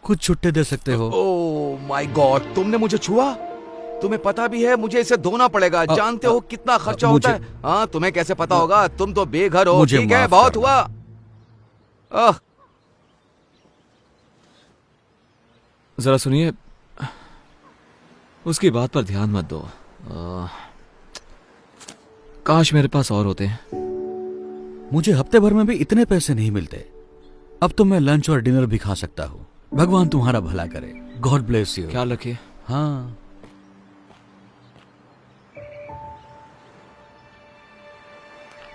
कुछ छुट्टे दे सकते हो? ओह माय गॉड, तुमने मुझे छुआ? तुम्हें पता भी है मुझे इसे धोना पड़ेगा। जानते हो कितना खर्चा होता है? हाँ, तुम्हें कैसे पता होगा? तुम तो बेघर हो। ठीक है, बहुत हुआ। जरा सुनिए, उसकी बात पर ध्यान मत दो। काश मेरे पास और होते हैं। मुझे हफ्ते भर में भी इतने पैसे नहीं मिलते। अब तो मैं लंच और डिनर भी खा सकता हूँ। भगवान तुम्हारा भला करे। God bless you. ख्याल रखिए। हाँ,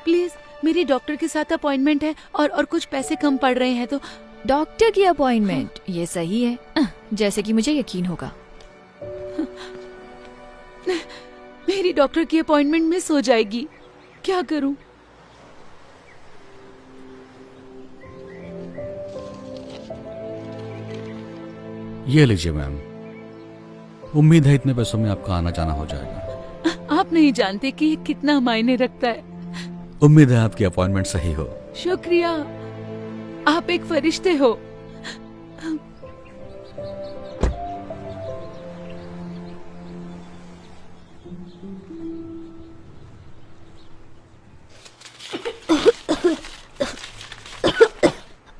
प्लीज, मेरी डॉक्टर के साथ अपॉइंटमेंट है और कुछ पैसे कम पड़ रहे हैं तो। डॉक्टर की अपॉइंटमेंट? ये सही है, जैसे कि मुझे यकीन होगा। मेरी डॉक्टर की अपॉइंटमेंट मिस हो जाएगी, क्या करूं? ये लीजिए मैम। उम्मीद है इतने पैसों में आपका आना जाना हो जाएगा। आप नहीं जानते कि ये कितना मायने रखता है। उम्मीद है आपकी अपॉइंटमेंट सही हो। शुक्रिया, आप एक फरिश्ते हो।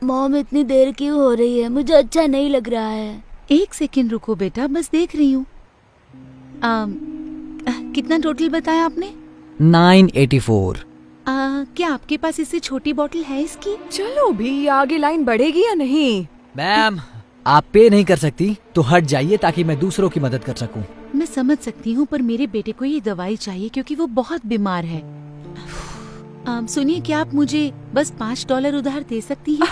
मॉम, इतनी देर क्यों हो रही है? मुझे अच्छा नहीं लग रहा है। एक सेकंड रुको बेटा, बस देख रही हूँ। कितना टोटल बताया आपने? 984। क्या आपके पास इससे छोटी बोतल है इसकी? चलो भी, आगे लाइन बढ़ेगी या नहीं? मैम, आप पे नहीं कर सकती तो हट जाइए ताकि मैं दूसरों की मदद कर सकूं। मैं समझ सकती हूँ, पर मेरे बेटे को ये दवाई चाहिए क्योंकि वो बहुत बीमार है। सुनिए, क्या आप मुझे बस $5 उधार दे सकती हैं?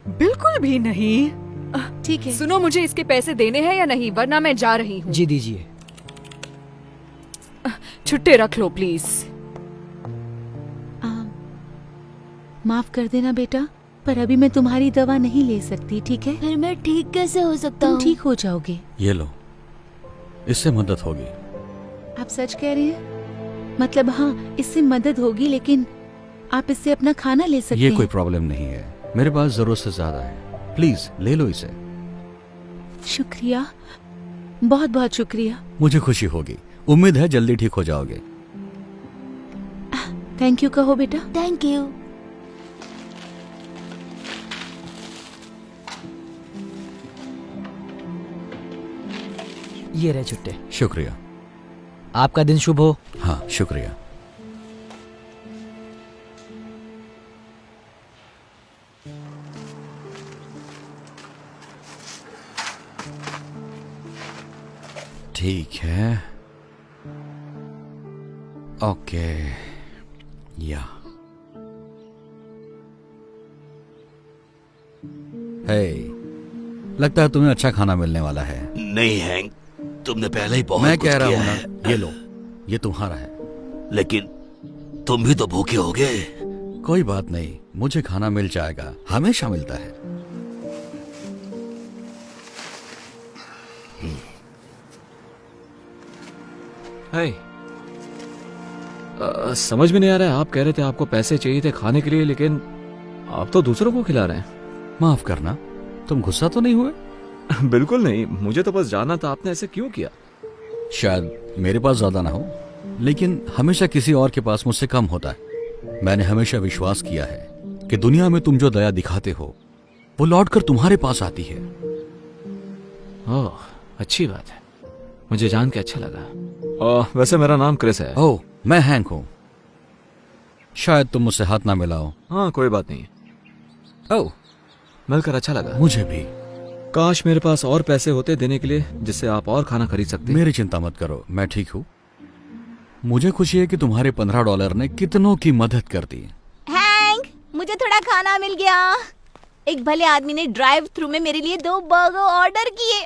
बिल्कुल भी नहीं। ठीक है। सुनो, मुझे इसके पैसे देने हैं या नहीं, वरना मैं जा रही हूँ। जी दीजिए। छुट्टे रख लो प्लीज। माफ कर देना बेटा, पर अभी मैं तुम्हारी दवा नहीं ले सकती, ठीक है? फिर मैं ठीक कैसे हो सकता तुम हूँ? ठीक हो जाओगे। ये लो, इससे मदद होगी। आप सच कह रहे हैं? मतलब हाँ, इससे मदद होगी, लेकिन आप इससे अपना खाना ले सकते ये हैं। कोई प्रॉब्लम नहीं है, मेरे पास जरूरत से ज्यादा है। प्लीज ले लो इसे। शुक्रिया, बहुत बहुत शुक्रिया। मुझे खुशी होगी। उम्मीद है जल्दी ठीक हो जाओगे। थैंक यू कहो बेटा। Thank you. ये रहे छुट्टे। शुक्रिया। आपका दिन शुभ हो। हाँ, शुक्रिया। ठीक है, ओके। या लगता है तुम्हें अच्छा खाना मिलने वाला है। नहीं हैंक, तुमने पहले ही बहुत मैं कुछ कह रहा किया हूं है। ना, ये लो, ये तुम्हारा है। लेकिन तुम भी तो भूखे होगे। कोई बात नहीं, मुझे खाना मिल जाएगा, हमेशा मिलता है। समझ में नहीं आ रहा है, आप कह रहे थे आपको पैसे चाहिए थे खाने के लिए, लेकिन आप तो दूसरों को खिला रहे हैं। माफ करना, तुम गुस्सा तो नहीं हुए? बिल्कुल नहीं, मुझे तो बस जानना था आपने ऐसे क्यों किया। शायद मेरे पास ज्यादा ना हो, लेकिन हमेशा किसी और के पास मुझसे कम होता है। मैंने हमेशा विश्वास किया है कि दुनिया में तुम जो दया दिखाते हो वो लौटकर तुम्हारे पास आती है। ओह, अच्छी बात है, मुझे जान के अच्छा लगा। वैसे मेरा नाम क्रिस है। ओह, मैं हैंक हूं। शायद तुम मुझसे हाथ ना मिलाओ। हाँ, कोई बात नहीं। ओह, मिलकर अच्छा लगा। मुझे भी। काश मेरे पास और पैसे होते देने के लिए, जिससे आप और खाना खरीद सकते। मेरी चिंता मत करो, मैं ठीक हूँ। मुझे खुशी है कि तुम्हारे $15 ने कितनों की मदद कर दी। हैंक, मुझे थोड़ा खाना मिल गया। एक भले आदमी ने ड्राइव थ्रू में मेरे लिए 2 बर्गर ऑर्डर किए,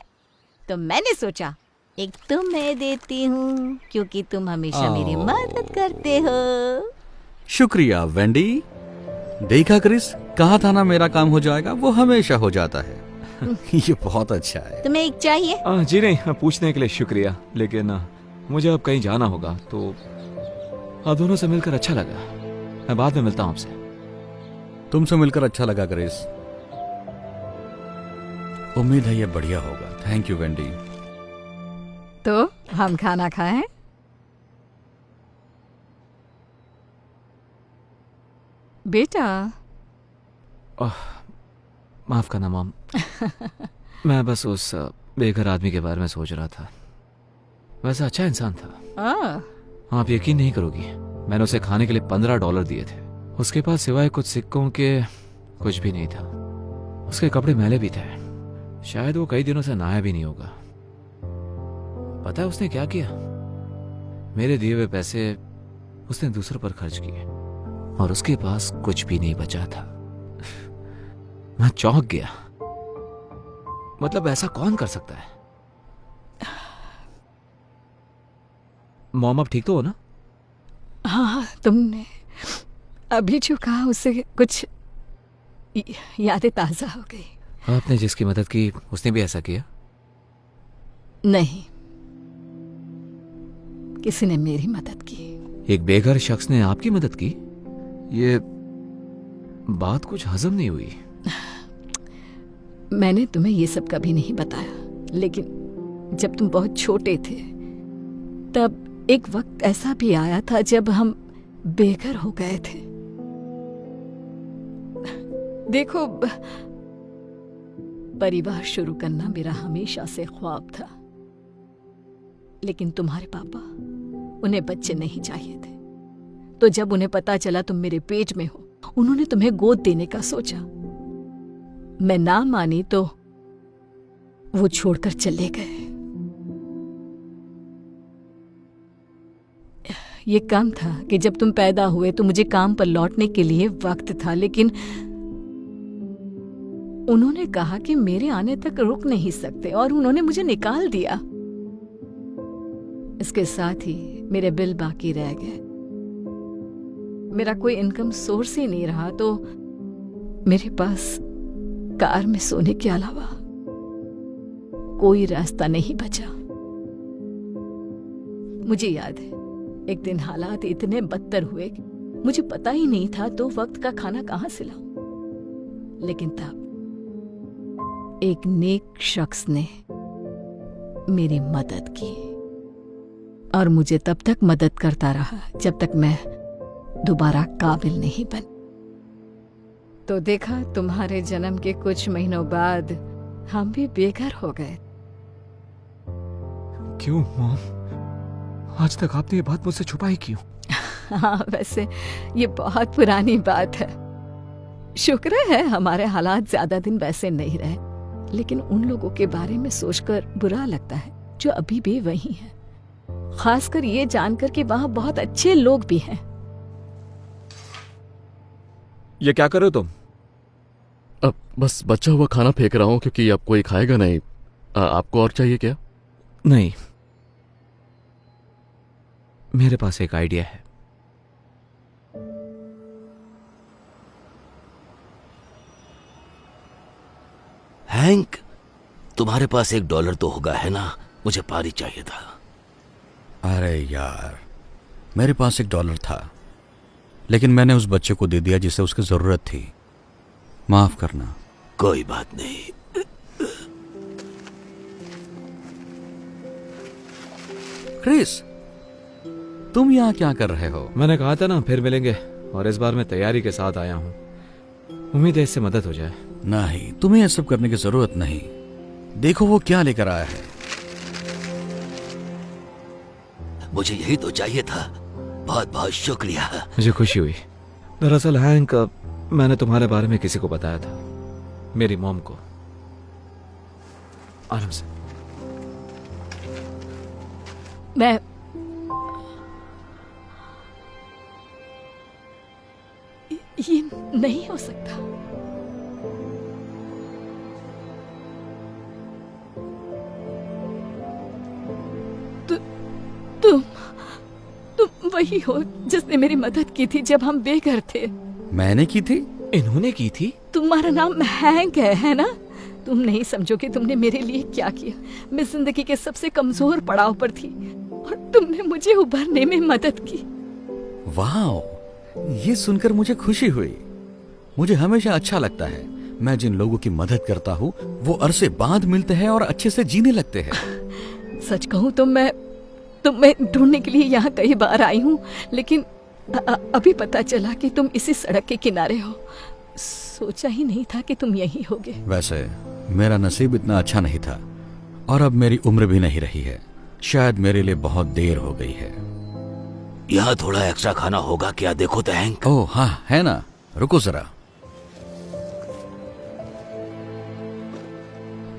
तो मैंने सोचा एक तुम्हें देती हूँ, क्योंकि तुम हमेशा मेरी मदद करते हो। शुक्रिया वेंडी। देखा क्रिस, कहा था ना मेरा काम हो जाएगा, वो हमेशा हो जाता है। ये बहुत अच्छा है। तुम्हें एक चाहिए? जी नहीं, पूछने के लिए शुक्रिया, लेकिन मुझे अब कहीं जाना होगा, तो आप दोनों से मिलकर अच्छा लगा। मैं बाद में मिलता हूँ आपसे। तुमसे मिलकर अच्छा लगा क्रिस। उम्मीद है ये बढ़िया होगा। Thank you Wendy. तो हम खाना खाएं? बेटा माफ करना मॉम। मैं बस उस बेघर आदमी के बारे में सोच रहा था। वैसा अच्छा इंसान था। आप यकीन नहीं करोगी, मैंने उसे खाने के लिए $15 दिए थे। उसके पास सिवाय कुछ सिक्कों के कुछ भी नहीं था। उसके कपड़े मैले भी थे। शायद वो कई दिनों से नहाया भी नहीं होगा। पता है उसने क्या किया? मेरे दिए हुए पैसे उसने दूसरों पर खर्च किए और उसके पास कुछ भी नहीं बचा था। मैं चौंक गया। मतलब ऐसा कौन कर सकता है? मॉम आप ठीक तो हो ना? हाँ, तुमने अभी जो कहा उससे कुछ यादें ताजा हो गई। आपने जिसकी मदद की उसने भी ऐसा किया? नहीं, किसी ने मेरी मदद की। एक बेघर शख्स ने आपकी मदद की? ये बात कुछ हजम नहीं हुई। मैंने तुम्हें ये सब कभी नहीं बताया, लेकिन जब तुम बहुत छोटे थे तब एक वक्त ऐसा भी आया था जब हम बेघर हो गए थे। देखो, परिवार शुरू करना मेरा हमेशा से ख्वाब था, लेकिन तुम्हारे पापा, उन्हें बच्चे नहीं चाहिए थे। तो जब उन्हें पता चला तुम मेरे पेट में हो, उन्होंने तुम्हें गोद देने का सोचा। मैं ना मानी तो वो छोड़कर चले गए। ये कम था कि जब तुम पैदा हुए तो मुझे काम पर लौटने के लिए वक्त था, लेकिन उन्होंने कहा कि मेरे आने तक रुक नहीं सकते और उन्होंने मुझे निकाल दिया। इसके साथ ही मेरे बिल बाकी रह गए। मेरा कोई इनकम सोर्स ही नहीं रहा, तो मेरे पास कार में सोने के अलावा कोई रास्ता नहीं बचा। मुझे याद है, एक दिन हालात इतने बदतर हुए कि मुझे पता ही नहीं था तो वक्त का खाना कहां से लाऊं। लेकिन तब एक नेक शख्स ने मेरी मदद की और मुझे तब तक मदद करता रहा जब तक मैं दोबारा काबिल नहीं बन। तो देखा, तुम्हारे जन्म के कुछ महीनों बाद हम भी बेघर हो गए। क्यों मॉम? आज तक आपने ये बात मुझसे छुपाई क्यों? हाँ, वैसे ये बहुत पुरानी बात है। शुक्र है हमारे हालात ज्यादा दिन वैसे नहीं रहे, लेकिन उन लोगों के बारे में सोचकर बुरा लगता है जो अभी भी वही हैं। खासकर ये जानकर कि वहाँ बहुत अच्छे लोग भी हैं। ये क्या कर रहे हो तुम? अब बस बचा हुआ खाना फेंक रहा हूँ क्योंकि अब कोई खाएगा नहीं। आपको और चाहिए क्या? नहीं, मेरे पास एक आइडिया है। हैंक, तुम्हारे पास $1 तो होगा, है ना? मुझे पारी चाहिए था। अरे यार, मेरे पास $1 था, लेकिन मैंने उस बच्चे को दे दिया जिसे उसकी जरूरत थी। माफ करना। कोई बात नहीं। क्रिस, तुम यहाँ क्या कर रहे हो? मैंने कहा था ना फिर मिलेंगे, और इस बार मैं तैयारी के साथ आया हूँ। उम्मीद है इससे मदद हो जाए। नहीं, तुम्हें यह सब करने की जरूरत नहीं। देखो वो क्या लेकर आया है। मुझे यही तो चाहिए था। बहुत बहुत शुक्रिया। मुझे खुशी हुई। दरअसल हैंक, मैंने तुम्हारे बारे में किसी को बताया था, मेरी मॉम को। आराम से। मैं ये नहीं हो सकता। तुम वही हो जिसने मेरी मदद की थी जब हम बेघर थे। मैंने की थी? इन्होंने की थी? तुम्हारा नाम हैंक है ना? तुम नहीं समझोगे तुमने मेरे लिए क्या किया। मैं जिंदगी के सबसे कमजोर पड़ाव पर थी और तुमने मुझे उभरने में मदद की। वाह, ये सुनकर मुझे खुशी हुई। मुझे हमेशा अच्छा लगता है मैं जिन लोगों की मदद करता हूँ वो अरसे बाद मिलते हैं और अच्छे से जीने लगते हैं। सच कहूँ तो मैं ढूंढने के लिए यहाँ कई बार आई हूँ, लेकिन अभी पता चला कि तुम इसी सड़क के किनारे हो। सोचा ही नहीं था कि तुम यहीं होगे। वैसे मेरा नसीब इतना अच्छा नहीं था और अब मेरी उम्र भी नहीं रही है। शायद मेरे लिए बहुत देर हो गई है। यहाँ थोड़ा एक्स्ट्रा खाना होगा क्या? देखो तो हैंक। ओह हाँ, है ना, रुको जरा।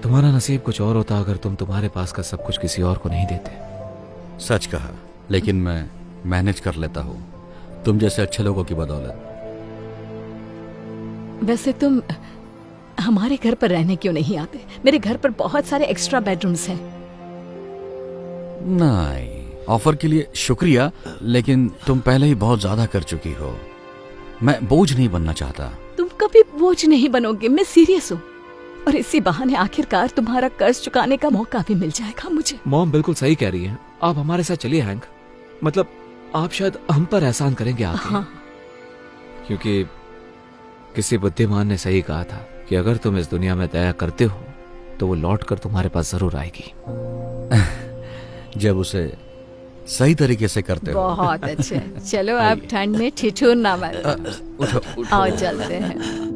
तुम्हारा नसीब कुछ और होता अगर तुम तुम्हारे पास का सब कुछ किसी और को नहीं देते। सच कहा, लेकिन मैं मैनेज कर लेता हूँ तुम जैसे अच्छे लोगों की बदौलत। वैसे तुम हमारे घर पर रहने क्यों नहीं आते? मेरे घर पर बहुत सारे एक्स्ट्रा बेडरूम्स हैं। नहीं, ऑफर के लिए शुक्रिया, लेकिन तुम पहले ही बहुत ज्यादा कर चुकी हो। मैं बोझ नहीं बनना चाहता। तुम कभी बोझ नहीं बनोगे, मैं सीरियस हूँ। और इसी बहाने आखिरकार तुम्हारा कर्ज चुकाने का मौका भी मिल जाएगा मुझे। मॉम बिल्कुल सही कह रही है, आप हमारे साथ चलिए हैंक। मतलब आप शायद हम पर एहसान करेंगे आके। हाँ। क्योंकि किसी बुद्धिमान ने सही कहा था कि अगर तुम इस दुनिया में दया करते हो तो वो लौट कर तुम्हारे पास जरूर आएगी। जब उसे सही तरीके से करते हो। बहुत अच्छे। चलो अब ठंड में ठिठुरना मत। आओ चलते हैं।